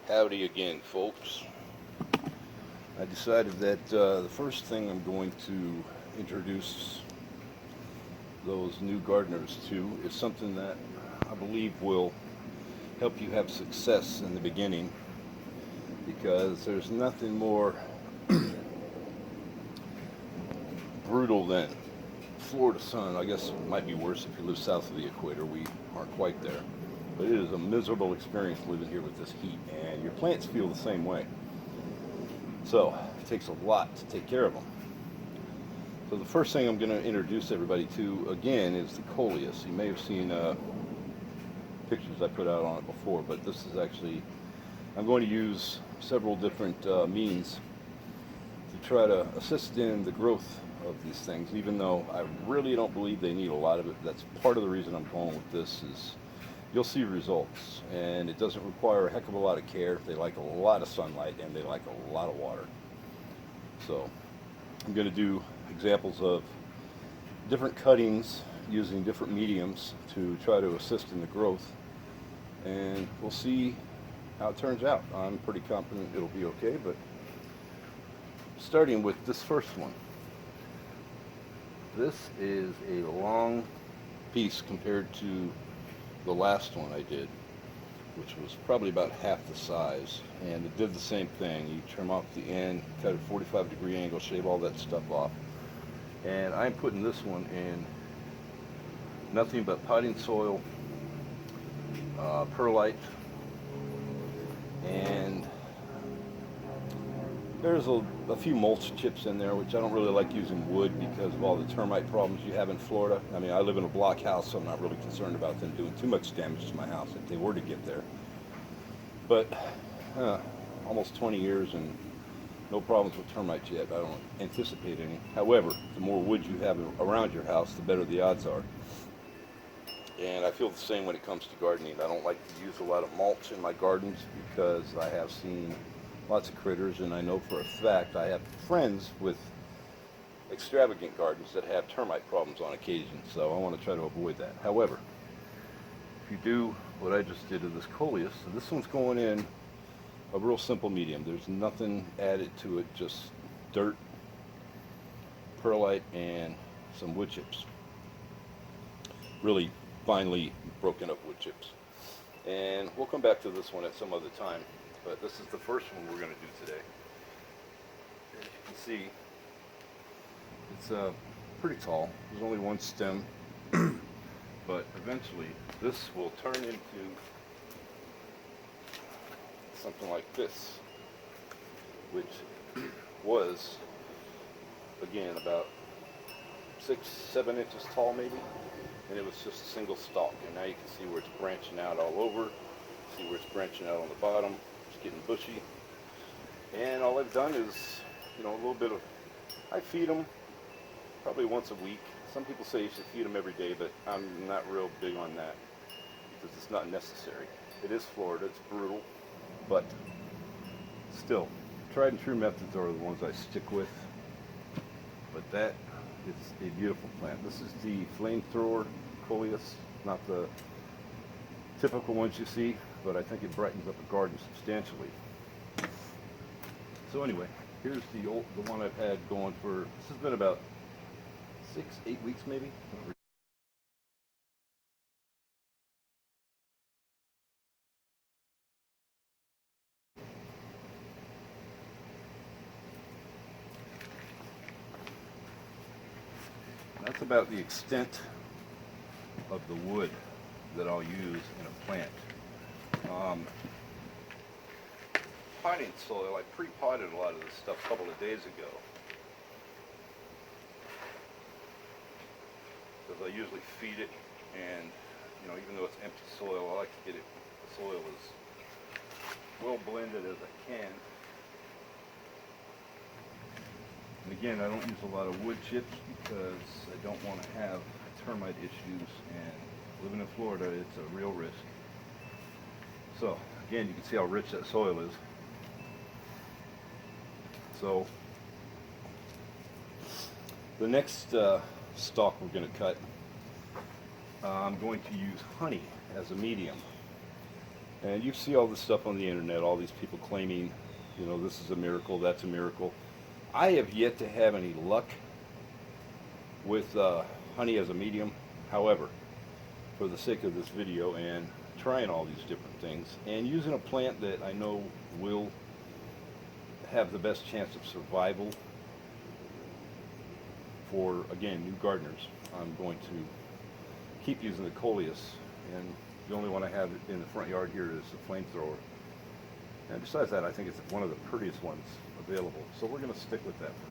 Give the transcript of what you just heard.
Howdy again, folks. I decided that the first thing I'm going to introduce those new gardeners to is something that I believe will help you have success in the beginning, because there's nothing more brutal than Florida sun. I guess it might be worse if you live south of the equator. We aren't quite there. But it is a miserable experience living here with this heat, and your plants feel the same way. So it takes a lot to take care of them. So the first thing I'm going to introduce everybody to, again, is the coleus. You may have seen pictures I put out on it before, but this is actually, I'm going to use several different means to try to assist in the growth of these things, even though I really don't believe they need a lot of it. That's part of the reason I'm going with this, is you'll see results, and it doesn't require a heck of a lot of care. They like a lot of sunlight, and they like a lot of water. So I'm going to do examples of different cuttings using different mediums to try to assist in the growth, and we'll see how it turns out. I'm pretty confident it'll be okay, but starting with this first one. This is a long piece compared to the last one I did, which was probably about half the size, and it did the same thing. You trim off the end, cut a 45-degree angle, shave all that stuff off. And I'm putting this one in nothing but potting soil, perlite, and there's a few mulch chips in there, which I don't really like using wood because of all the termite problems you have in Florida. I mean, I live in a block house, so I'm not really concerned about them doing too much damage to my house if they were to get there. But almost 20 years and no problems with termites yet. I don't anticipate any. However, the more wood you have around your house, the better the odds are. And I feel the same when it comes to gardening. I don't like to use a lot of mulch in my gardens because I have seen lots of critters, and I know for a fact I have friends with extravagant gardens that have termite problems on occasion, so I want to try to avoid that. However, if you do what I just did to this coleus, so this one's going in a real simple medium. There's nothing added to it, just dirt, perlite, and some wood chips. Really finely broken up wood chips. And we'll come back to this one at some other time. But this is the first one we're going to do today. As you can see, it's pretty tall. There's only one stem, but eventually this will turn into something like this, which was, again, about 6-7 inches tall maybe, and it was just a single stalk. And now you can see where it's branching out all over, see where it's branching out on the bottom. Getting bushy, and all I've done is, a little bit of, I feed them probably once a week. Some people say you should feed them every day, but I'm not real big on that because it's not necessary. It is Florida, it's brutal, but still, tried and true methods are the ones I stick with. But that is a beautiful plant. This is the flamethrower coleus, not the typical ones you see, but I think it brightens up a garden substantially. So anyway, here's the one I've had going for, this has been about 6-8 weeks maybe. That's about the extent of the wood that I'll use in a plant. Potting soil, I pre-potted a lot of this stuff a couple of days ago, because I usually feed it, and even though it's empty soil, I like to get the soil as well blended as I can. And again, I don't use a lot of wood chips because I don't want to have termite issues, and living in Florida, it's a real risk. So again, you can see how rich that soil is. So the next stalk we're going to cut, I'm going to use honey as a medium. And you see all this stuff on the internet, all these people claiming, you know, this is a miracle, that's a miracle. I have yet to have any luck with honey as a medium. However, for the sake of this video and trying all these different things and using a plant that I know will have the best chance of survival for, again, new gardeners, I'm going to keep using the coleus, and the only one I have in the front yard here is the flamethrower. And besides that, I think it's one of the prettiest ones available, so we're going to stick with that.